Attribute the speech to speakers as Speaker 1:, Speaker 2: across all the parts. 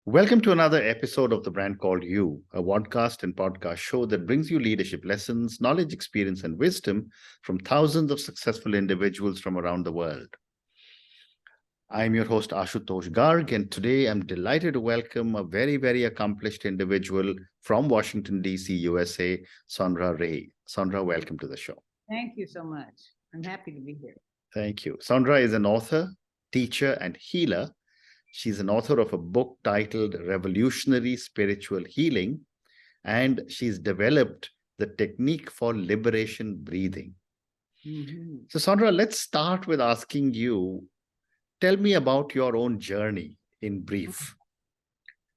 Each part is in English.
Speaker 1: Welcome to another episode of The Brand Called You, a podcast and podcast show that brings you leadership lessons, knowledge, experience, and wisdom from thousands of successful individuals from around the world. I'm your host, Ashutosh Garg, and today I'm delighted to welcome a very accomplished individual from Washington, D.C., USA, Sondra Ray. Sondra, welcome to the show.
Speaker 2: Thank you so much. I'm happy to be here.
Speaker 1: Thank you. Sondra is an author, teacher, and healer. She's an author of a book titled Revolutionary Spiritual Healing, and she's developed the technique for liberation breathing. So, Sondra, let's start with asking you, tell me about your own journey in brief.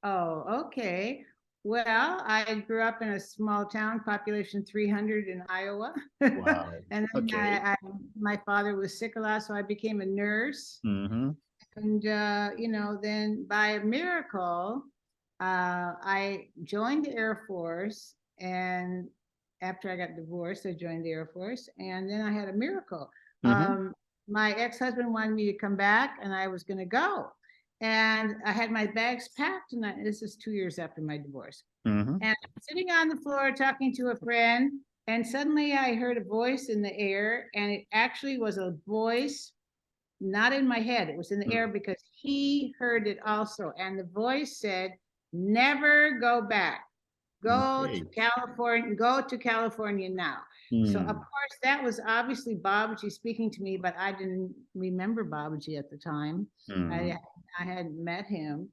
Speaker 2: Oh, okay. Well, I grew up in a small town, population 300 in Iowa.
Speaker 1: Wow.
Speaker 2: And then
Speaker 1: Okay.
Speaker 2: my father was sick a lot, so I became a nurse. And, then by a miracle, I joined the Air Force. And after I got divorced, I joined the Air Force. And then I had a miracle. My ex-husband wanted me to come back, and I was going to go. And I had my bags packed, and this is 2 years after my divorce. And I'm sitting on the floor talking to a friend, and suddenly I heard a voice in the air, and it actually was a voice not in my head. It was in the air because he heard it also. And the voice said, never go back. Go to California now. So of course that was obviously Babaji speaking to me, but I didn't remember Babaji at the time. I had met him,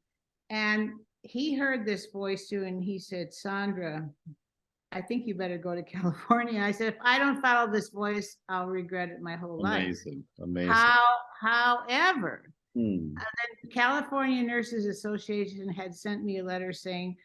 Speaker 2: and he heard this voice too, and he said, Sondra, I think you better go to California. I said, if I don't follow this voice, I'll regret it my whole life.
Speaker 1: Amazing.
Speaker 2: However, the California Nurses Association had sent me a letter saying,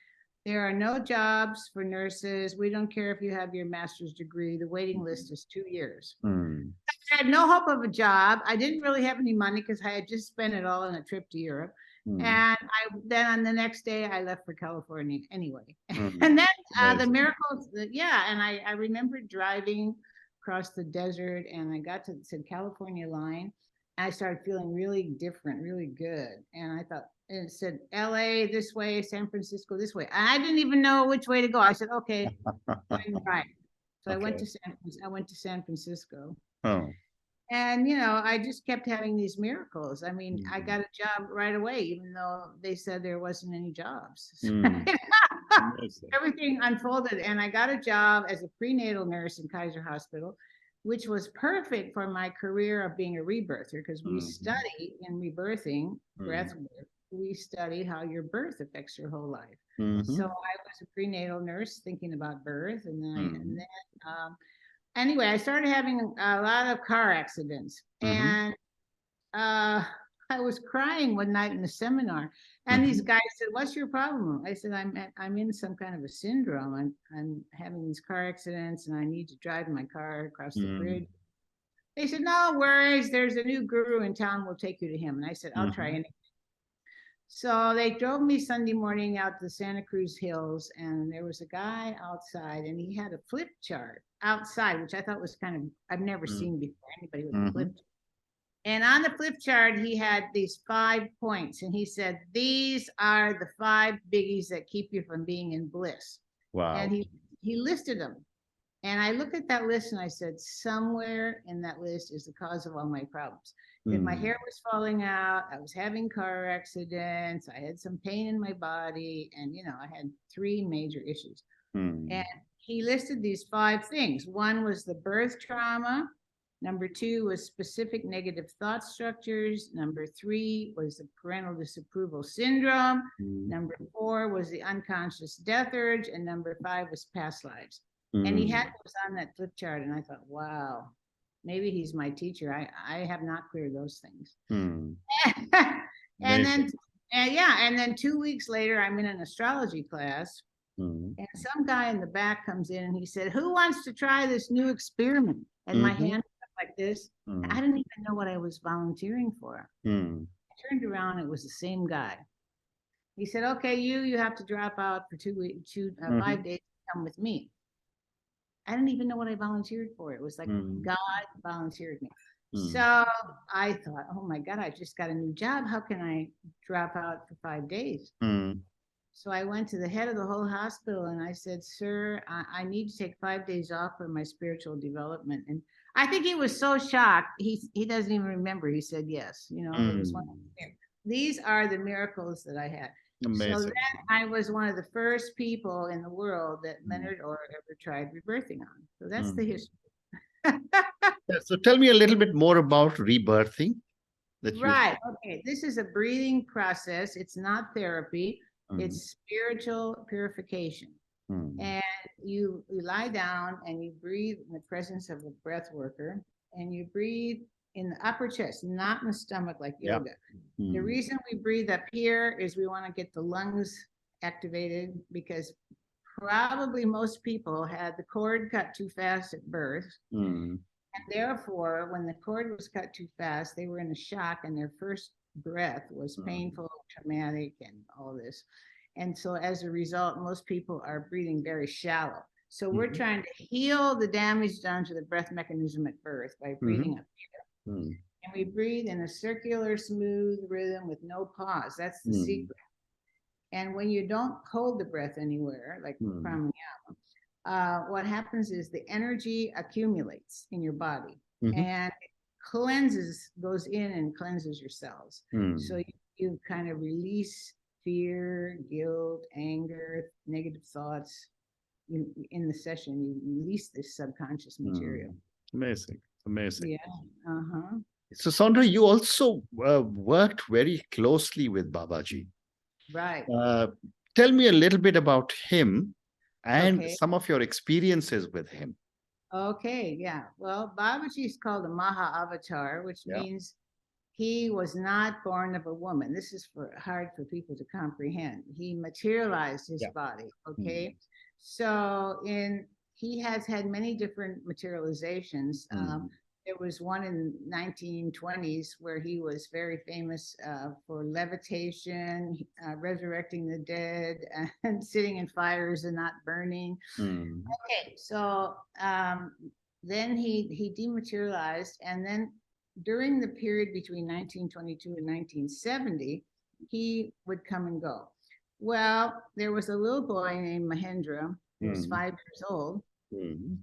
Speaker 2: there are no jobs for nurses. We don't care if you have your master's degree. The waiting list is 2 years. I had no hope of a job. I didn't really have any money because I had just spent it all on a trip to Europe. And then on the next day, I left for California anyway. And then the miracles, and I remember driving across the desert, and I got to the California line. And I started feeling really different, really good. And I thought, and it said LA this way, San Francisco this way. And I didn't even know which way to go. I said, okay, I'm right. So I went to San Francisco. And, I just kept having these miracles. I mean, I got a job right away, even though they said there wasn't any jobs. Everything unfolded. And I got a job as a prenatal nurse in Kaiser Hospital, which was perfect for my career of being a rebirther, because we study in rebirthing, breath work, we study how your birth affects your whole life. So I was a prenatal nurse thinking about birth. And then, anyway, I started having a lot of car accidents, and I was crying one night in the seminar, and these guys said, what's your problem? I said, I'm in some kind of a syndrome. I'm having these car accidents, and I need to drive my car across the bridge. They said, no worries, there's a new guru in town, we'll take you to him. And I said, I'll try anything. So they drove me Sunday morning out to the Santa Cruz Hills, and there was a guy outside, and he had a flip chart outside, which I thought was kind of, I've never seen before, anybody with a flip chart. And on the flip chart, he had these 5 points, and he said, these are the 5 biggies that keep you from being in bliss. Wow. And he listed them. And I looked at that list, and I said, somewhere in that list is the cause of all my problems. If my hair was falling out, I was having car accidents, I had some pain in my body, and, I had 3 major issues. And he listed these 5 things. One was the birth trauma. Number 2 was specific negative thought structures. Number 3 was the parental disapproval syndrome. Number 4 was the unconscious death urge. And number 5 was past lives. And he had those on that flip chart, and I thought, wow, maybe he's my teacher. I have not cleared those things. And then 2 weeks later, I'm in an astrology class, and some guy in the back comes in, and he said, who wants to try this new experiment? And my hand was up like this. I didn't even know what I was volunteering for. I turned around, it was the same guy. He said, okay, you have to drop out for 5 days to come with me. I didn't even know what I volunteered for. It was like God volunteered me. So I thought, oh my God, I just got a new job. How can I drop out for 5 days? So I went to the head of the whole hospital and I said, sir, I need to take 5 days off for my spiritual development. And I think he was so shocked. He doesn't even remember. He said, yes, you know, it was one of these are the miracles that I had.
Speaker 1: Amazing.
Speaker 2: So then I was one of the first people in the world that Leonard Orr ever tried rebirthing on. So that's the history.
Speaker 1: So tell me a little bit more about rebirthing.
Speaker 2: Right. Okay. This is a breathing process. It's not therapy. It's spiritual purification. And you lie down and you breathe in the presence of a breath worker, and you breathe in the upper chest, not in the stomach like yoga. The reason we breathe up here is we want to get the lungs activated, because probably most people had the cord cut too fast at birth. And therefore, when the cord was cut too fast, they were in a shock and their first breath was painful, traumatic, and all this. And so as a result, most people are breathing very shallow. So we're trying to heal the damage done to the breath mechanism at birth by breathing up here. And we breathe in a circular, smooth rhythm with no pause. That's the secret. And when you don't hold the breath anywhere, like pranayama, what happens is the energy accumulates in your body and goes in and cleanses your cells. So you kind of release fear, guilt, anger, negative thoughts. In the session, you release this subconscious material.
Speaker 1: Amazing.
Speaker 2: Yeah.
Speaker 1: So Sondra, you also worked very closely with Babaji.
Speaker 2: Right.
Speaker 1: Tell me a little bit about him and some of your experiences with him.
Speaker 2: Okay, yeah. Well, Babaji is called a Maha Avatar, which means he was not born of a woman. This is hard for people to comprehend. He materialized his body, okay? So he has had many different materializations. There was one in 1920s where he was very famous for levitation, resurrecting the dead, and sitting in fires and not burning. Okay, so then he dematerialized, and then during the period between 1922 and 1970, he would come and go. Well, there was a little boy named Mahendra who was 5 years old. And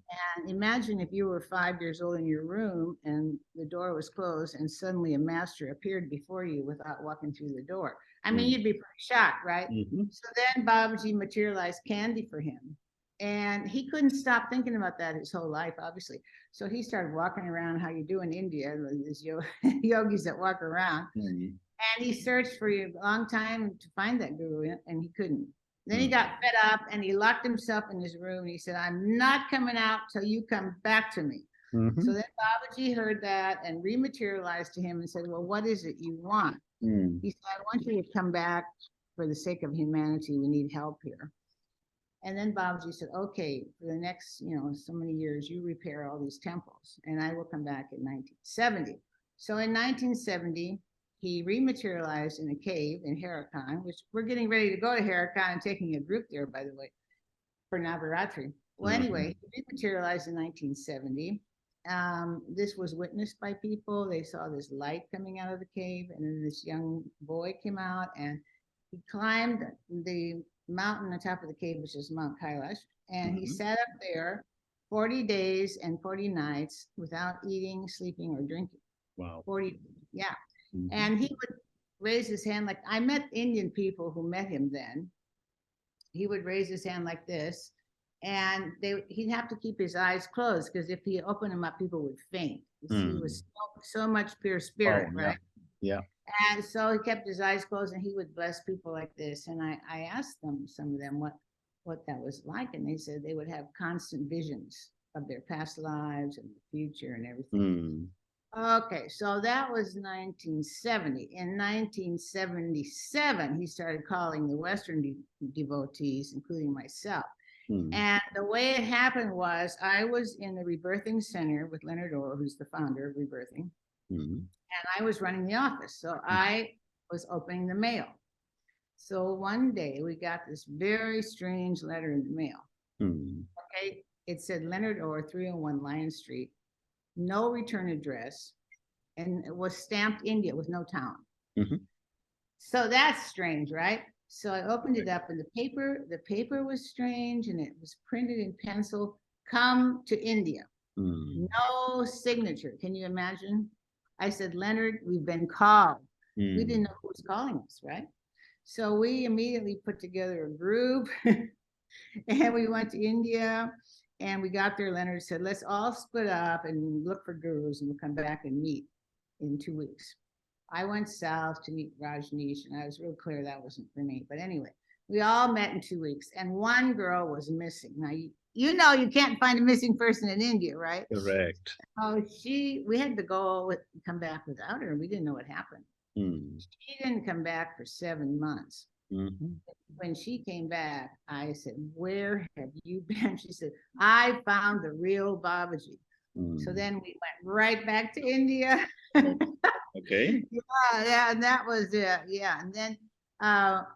Speaker 2: imagine if you were 5 years old in your room and the door was closed and suddenly a master appeared before you without walking through the door. I mean, you'd be pretty shocked, right? So then Babaji materialized candy for him. And he couldn't stop thinking about that his whole life, obviously. So he started walking around how you do in India, these yogis that walk around. And he searched for a long time to find that guru, and he couldn't. Then he got fed up and he locked himself in his room. And he said, I'm not coming out till you come back to me. So then Babaji heard that and rematerialized to him and said, well, what is it you want? He said, I want you to come back for the sake of humanity. We need help here. And then Babaji said, okay, for the next, so many years, you repair all these temples and I will come back in 1970. So in 1970, he rematerialized in a cave in Harakan, which we're getting ready to go to Harakan and taking a group there, by the way, for Navaratri. Well, anyway, he rematerialized in 1970. This was witnessed by people. They saw this light coming out of the cave, and then this young boy came out and he climbed the mountain on top of the cave, which is Mount Kailash, and he sat up there 40 days and 40 nights without eating, sleeping, or drinking.
Speaker 1: Wow.
Speaker 2: 40, yeah. And he would raise his hand like, I met Indian people who met him then. He would raise his hand like this, and he'd have to keep his eyes closed, because if he opened them up, people would faint. He was so much pure spirit, right?
Speaker 1: Yeah.
Speaker 2: And so he kept his eyes closed and he would bless people like this. And I asked them, some of them, what that was like. And they said they would have constant visions of their past lives and the future and everything. Okay, so that was 1970. In 1977, he started calling the Western devotees, including myself. And the way it happened was I was in the Rebirthing Center with Leonard Orr, who's the founder of Rebirthing. And I was running the office. So I was opening the mail. So one day we got this very strange letter in the mail. Okay, it said Leonard Orr, 301 Lion Street, no return address. and it was stamped India with no town.
Speaker 1: Mm-hmm.
Speaker 2: So that's strange, right? So I opened it up, and the paper was strange, and it was printed in pencil. Come to India. No signature. Can you imagine? I said, Leonard, we've been called. We didn't know who was calling us, right? So we immediately put together a group and we went to India, and we got there. Leonard said, let's all split up and look for gurus, and we'll come back and meet in 2 weeks. I went south to meet Rajneesh, and I was real clear that wasn't for me. But anyway, we all met in 2 weeks, and one girl was missing. Now, you know you can't find a missing person in India, right?
Speaker 1: Correct.
Speaker 2: Oh, we had to come back without her, and we didn't know what happened. She didn't come back for 7 months. When she came back, I said, where have you been? She said, I found the real Babaji. So then we went right back to India.
Speaker 1: Okay.
Speaker 2: Yeah, and that was it. Yeah. And then,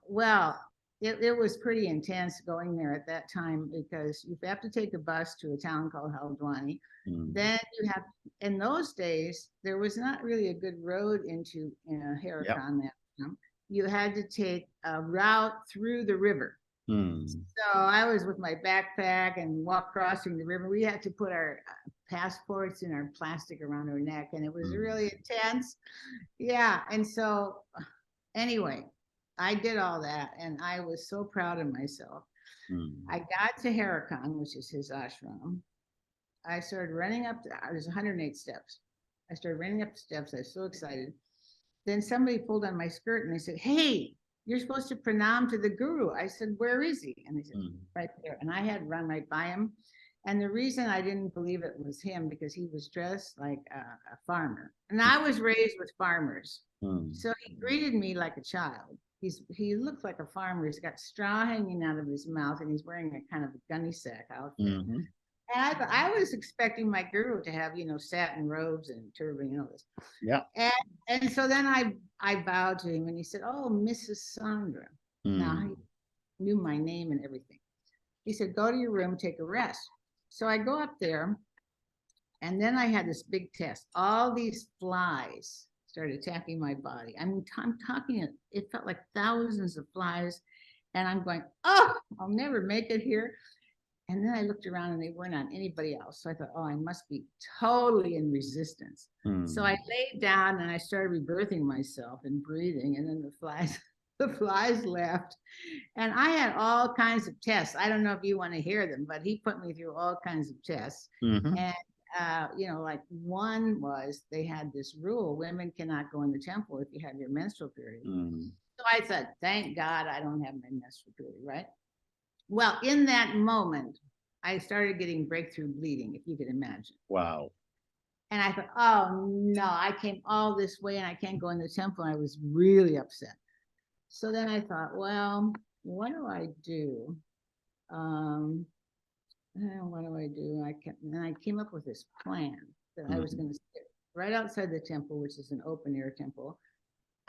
Speaker 2: well, it was pretty intense going there at that time, because you have to take a bus to a town called Haldwani. Then you have, in those days, there was not really a good road into Harakan. Yep. You had to take a route through the river. So I was with my backpack and crossing the river. We had to put our passports in our plastic around our neck, and it was really intense. Yeah. And so anyway, I did all that, and I was so proud of myself. I got to Harakan, which is his ashram. I started running up, there's 108 steps. I started running up the steps. I was so excited. Then somebody pulled on my skirt, and they said, hey, you're supposed to pranam to the guru. I said, where is he? And they said, right there. And I had run right by him. And the reason I didn't believe it was him, because he was dressed like a farmer. And I was raised with farmers. So he greeted me like a child. He looked like a farmer. He's got straw hanging out of his mouth, and he's wearing a kind of a gunny sack outfit. And I was expecting my guru to have, satin robes and turban, this.
Speaker 1: Yeah.
Speaker 2: And so then I bowed to him, and he said, oh, Mrs. Sondra. Now he knew my name and everything. He said, go to your room, take a rest. So I go up there, and then I had this big test. All these flies started attacking my body. I mean, I'm talking, it felt like thousands of flies. And I'm going, oh, I'll never make it here. And then I looked around, and they weren't on anybody else. So I thought, oh, I must be totally in resistance. So I laid down, and I started rebirthing myself and breathing. And then the flies left. And I had all kinds of tests. I don't know if you want to hear them, but he put me through all kinds of tests. And, like one was, they had this rule: women cannot go in the temple if you have your menstrual period. So I said, thank God I don't have my menstrual period, right? Well, in that moment, I started getting breakthrough bleeding, if you could imagine.
Speaker 1: Wow.
Speaker 2: And I thought, oh no, I came all this way and I can't go in the temple. And I was really upset. So then I thought, well, what do I do? What do I do? And I came up with this plan that I was going to sit right outside the temple, which is an open air temple.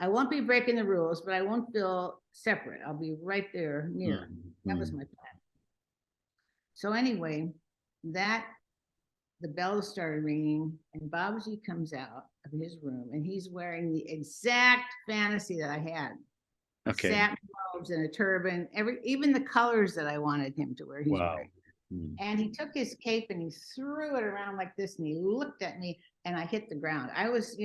Speaker 2: I won't be breaking the rules, but I won't feel separate. I'll be right there near. That was my plan. So anyway, the bells started ringing, and Babaji comes out of his room, and he's wearing the exact fantasy that I had.
Speaker 1: Okay.
Speaker 2: Satin robes and a turban, even the colors that I wanted him to wear. He's wearing. And he took his cape and he threw it around like this, and he looked at me, and I hit the ground. I was,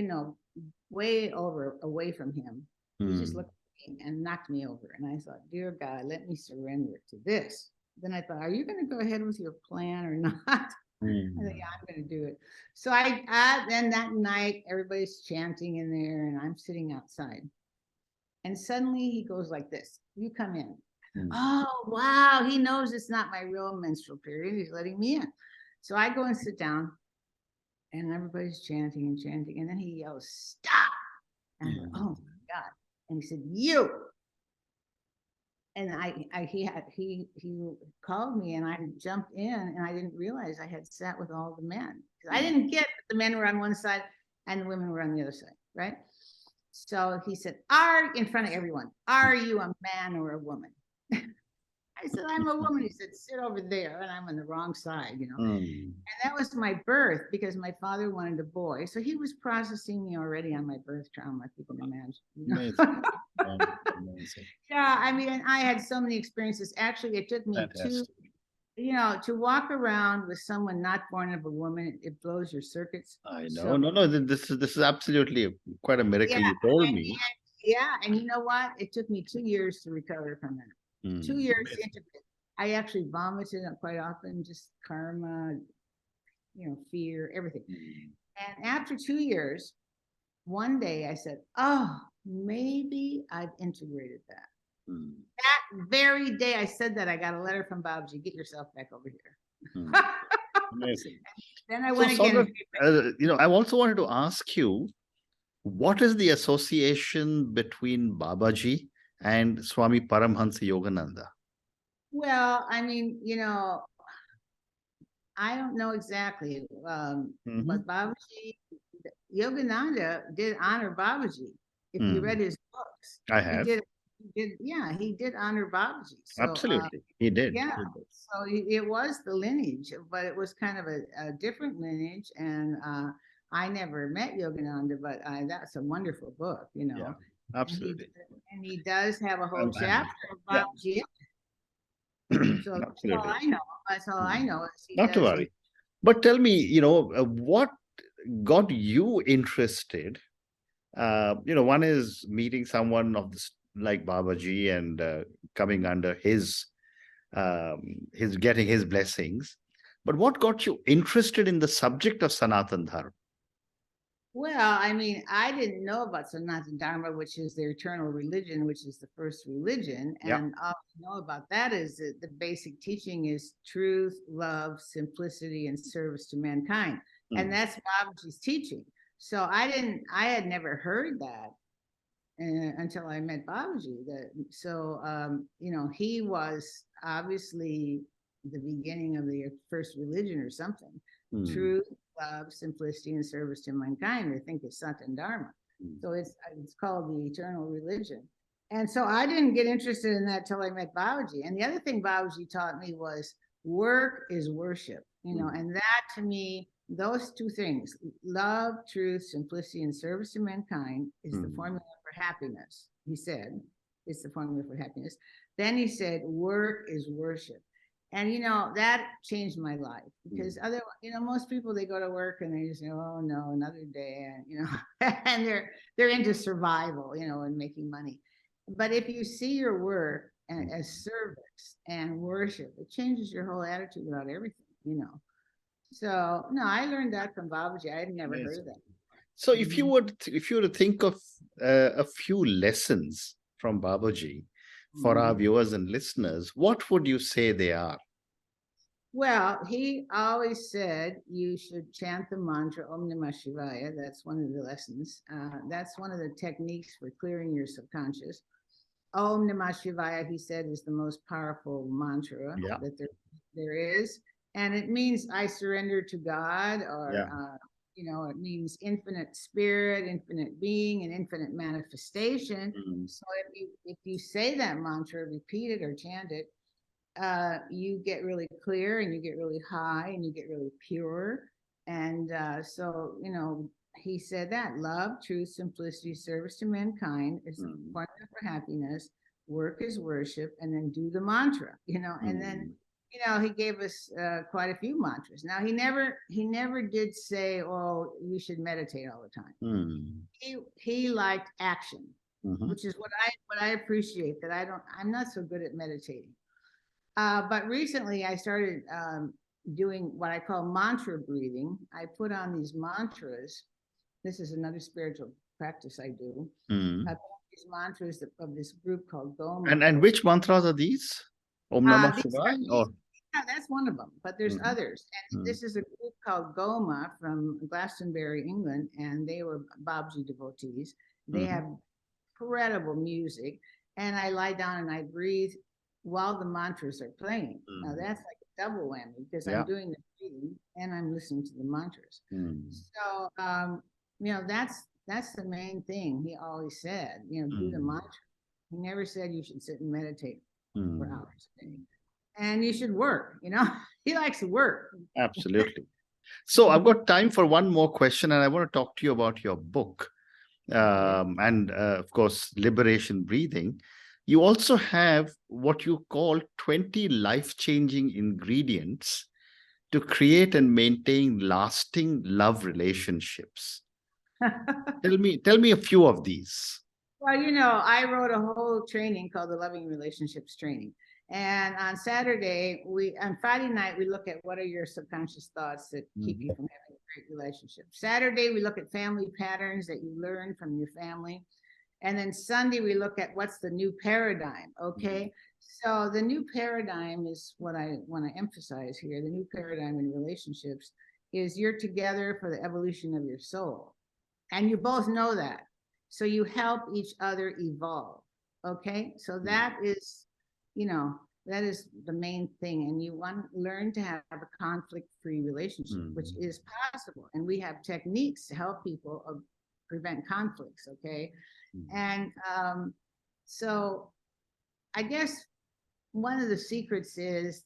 Speaker 2: way away from him. He just looked at me and knocked me over. And I thought, dear God, let me surrender to this. Then I thought, are you going to go ahead with your plan or not? I thought, yeah, I'm going to do it. So then that night, everybody's chanting in there, and I'm sitting outside. And suddenly he goes like this: you come in. Oh, wow. He knows it's not my real menstrual period. He's letting me in. So I go and sit down, and everybody's chanting and chanting. And then he yells, stop. And I go, oh my God. And he said, you. And he called me, and I jumped in, and I didn't realize I had sat with all the men. I didn't get that the men were on one side and the women were on the other side, right? So he said, in front of everyone, are you a man or a woman? I said, I'm a woman. He said, sit over there. And I'm on the wrong side,
Speaker 1: Mm.
Speaker 2: And that was my birth because my father wanted a boy. So he was processing me already on my birth trauma, if you can imagine.
Speaker 1: Amazing. Amazing.
Speaker 2: Yeah, I mean, and I had so many experiences. Actually, it took me
Speaker 1: Fantastic.
Speaker 2: to walk around with someone not born of a woman, it blows your circuits.
Speaker 1: I
Speaker 2: So
Speaker 1: know. No. This is absolutely quite a miracle.
Speaker 2: yeah,
Speaker 1: You told me.
Speaker 2: yeah, and you know what? It took me 2 years to recover from that.
Speaker 1: Mm.
Speaker 2: 2 years
Speaker 1: Amazing.
Speaker 2: into it. I actually vomited quite often, just karma, fear, everything.
Speaker 1: Mm.
Speaker 2: And after 2 years, one day I said, oh, maybe I've integrated that.
Speaker 1: Mm.
Speaker 2: That very day I said that, I got a letter from Babaji, get yourself back over here.
Speaker 1: Mm. Amazing.
Speaker 2: Then I
Speaker 1: So,
Speaker 2: went again.
Speaker 1: Sondra, I also wanted to ask you, what is the association between Babaji and Swami Paramahansa Yogananda?
Speaker 2: Well, I mean, I don't know exactly, but Babaji, Yogananda did honor Babaji. If you read his books,
Speaker 1: I
Speaker 2: he
Speaker 1: have.
Speaker 2: he did honor Babaji. So,
Speaker 1: Absolutely. He did.
Speaker 2: yeah, so it was the lineage, but it was kind of a different lineage. And I never met Yogananda, but that's a wonderful book,
Speaker 1: Yeah, absolutely.
Speaker 2: And he does have a whole chapter of
Speaker 1: Yeah.
Speaker 2: Babaji. So that's all
Speaker 1: Absolutely.
Speaker 2: I know. That's all I know is he
Speaker 1: Not to
Speaker 2: does.
Speaker 1: worry. But tell me, what got you interested? One is meeting someone of this like Babaji and coming under his getting his blessings. But what got you interested in the subject of Sanatana Dharma?
Speaker 2: Well, I mean, I didn't know about Sanatana Dharma, which is the eternal religion, which is the first religion. And all I know about that is that the basic teaching is truth, love, simplicity, and service to mankind. And that's Babaji's teaching. So I had never heard that until I met Babaji. He was obviously the beginning of the first religion or something. Truth, love, simplicity, and service to mankind. I think it's Sanatana Dharma. So it's called the eternal religion. And so I didn't get interested in that till I met Babaji. And the other thing Babaji taught me was work is worship, and that to me, those two things, love, truth, simplicity, and service to mankind, is the formula for happiness. He said, it's the formula for happiness. Then he said, work is worship. And that changed my life, because otherwise, most people, they go to work and they just say, oh no, another day, and they're into survival, and making money. But if you see your work as service and worship, it changes your whole attitude about everything, So no, I learned that from Babaji. I had never heard of that.
Speaker 1: So if you were to think of a few lessons from Babaji for our viewers and listeners, what would you say they are?
Speaker 2: Well, he always said you should chant the mantra Om Namah Shivaya. That's one of the lessons. That's one of the techniques for clearing your subconscious. Om Namah Shivaya, he said, is the most powerful mantra that there is. And it means I surrender to God, or it means infinite spirit, infinite being, and infinite manifestation. So if you say that mantra, repeat it or chant it, you get really clear, and you get really high, and you get really pure. And he said that love, truth, simplicity, service to mankind is the formula for happiness. Work is worship, and then do the mantra, and then he gave us quite a few mantras. Now he never did say, oh, you should meditate all the time. He liked action, which is what I appreciate, that I'm not so good at meditating. But recently I started doing what I call mantra breathing. I put on these mantras. This is another spiritual practice I do. I put on these mantras of this group called Goma.
Speaker 1: And which mantras are these? Om Namah Shivaya?
Speaker 2: Yeah, that's one of them, but there's others. And this is a group called Goma from Glastonbury, England, and they were Babaji devotees. They have incredible music, and I lie down and I breathe while the mantras are playing. Now that's like a double whammy, because I'm doing the breathing and I'm listening to the mantras. So that's the main thing he always said, do the mantra. He never said you should sit and meditate. for hours a day. And you should work, he likes to work.
Speaker 1: Absolutely. So I've got time for one more question, and I want to talk to you about your book. And of course, Liberation Breathing. You also have what you call 20 life-changing ingredients to create and maintain lasting love relationships. Tell me a few of these.
Speaker 2: Well, I wrote a whole training called the Loving Relationships Training. And on Friday night, we look at what are your subconscious thoughts that keep you from having a great relationship. Saturday, we look at family patterns that you learn from your family. And then Sunday, we look at what's the new paradigm, okay? So the new paradigm is what I want to emphasize here. The new paradigm in relationships is you're together for the evolution of your soul. And you both know that. So you help each other evolve, okay? So that is, that is the main thing. And you want to learn to have a conflict-free relationship, which is possible. And we have techniques to help people prevent conflicts, okay? And so I guess one of the secrets is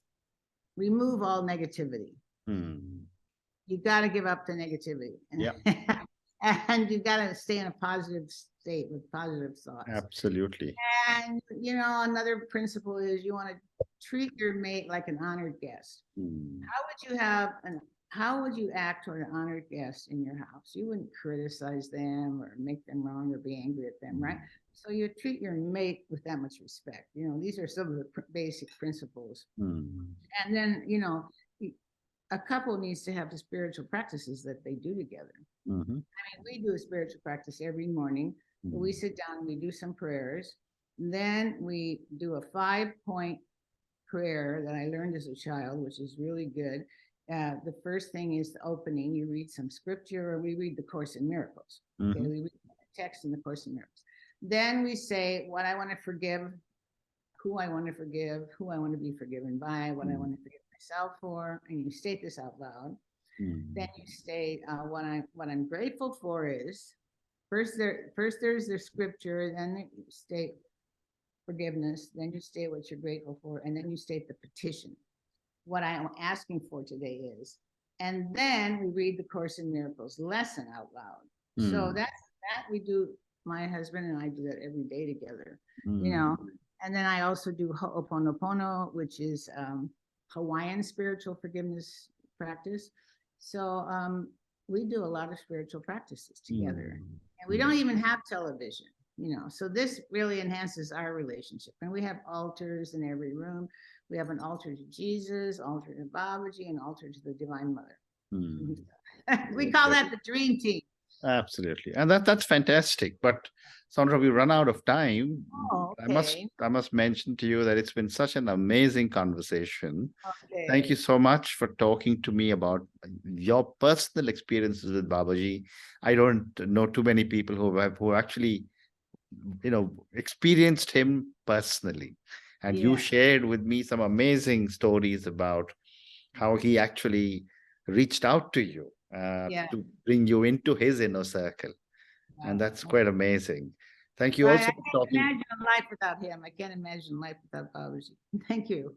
Speaker 2: remove all negativity. You got to give up the negativity.
Speaker 1: Yeah.
Speaker 2: And you got to stay in a positive state with positive thoughts.
Speaker 1: Absolutely.
Speaker 2: And, another principle is you want to treat your mate like an honored guest. How would you act toward an honored guest in your house? You wouldn't criticize them or make them wrong or be angry at them, right? So you treat your mate with that much respect. These are some of the basic principles. And then, a couple needs to have the spiritual practices that they do together. We do a spiritual practice every morning. We sit down and we do some prayers. Then we do a 5-point prayer that I learned as a child, which is really good. The first thing is the opening. You read some scripture, or we read the Course in Miracles. Okay? We read the text in the Course in Miracles. Then we say what I want to forgive, who I want to forgive, who I want to be forgiven by, what I want to forgive myself for, and you state this out loud. Then you state what I'm grateful for is first there's the scripture, then you state forgiveness, then you state what you're grateful for, and then you state the petition. What I am asking for today is, and then we read the Course in Miracles lesson out loud. So that we do. My husband and I do that every day together, And then I also do Ho'oponopono, which is Hawaiian spiritual forgiveness practice. So we do a lot of spiritual practices together, and we don't even have television. So this really enhances our relationship. And we have altars in every room. We have an altar to Jesus, altar to Babaji, and altar to the Divine Mother. We call that the dream team.
Speaker 1: Absolutely. And that's fantastic. But Sondra, we run out of time.
Speaker 2: Oh, okay.
Speaker 1: I must mention to you that it's been such an amazing conversation.
Speaker 2: Okay.
Speaker 1: Thank you so much for talking to me about your personal experiences with Babaji. I don't know too many people who actually, experienced him personally. And you shared with me some amazing stories about how he actually reached out to you to bring you into his inner circle. And that's quite amazing. Thank you also for talking.
Speaker 2: I can't imagine life without him. I can't imagine life without Babaji. Thank you.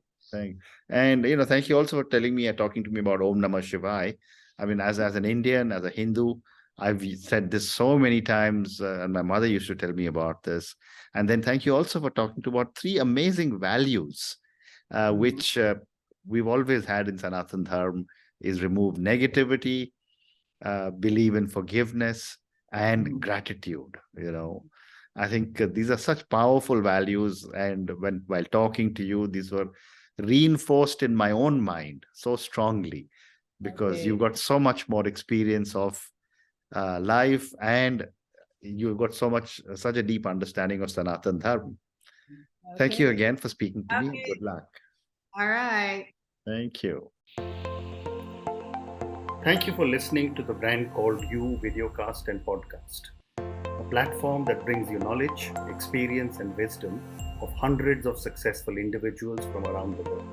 Speaker 1: And thank you also for telling me and talking to me about Om Namah Shivaya. I mean, as an Indian, as a Hindu, I've said this so many times, and my mother used to tell me about this. And then thank you also for talking about 3 amazing values, which we've always had in Sanatana Dharma, is remove negativity, believe in forgiveness, and gratitude. I think these are such powerful values. And while talking to you, these were reinforced in my own mind so strongly, because you've got so much more experience of life, and you've got such a deep understanding of Sanatana Dharma. Thank you again for speaking to me. Good luck.
Speaker 2: All right.
Speaker 1: Thank you. Thank you for listening to the brand called You videocast and podcast, a platform that brings you knowledge, experience, and wisdom of hundreds of successful individuals from around the world.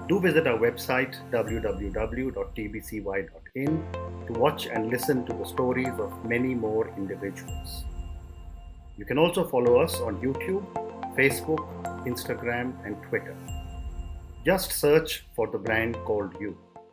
Speaker 1: Do visit our website www.tbcy.in to watch and listen to the stories of many more individuals. You can also follow us on YouTube, Facebook, Instagram, and Twitter. Just search for the brand called You.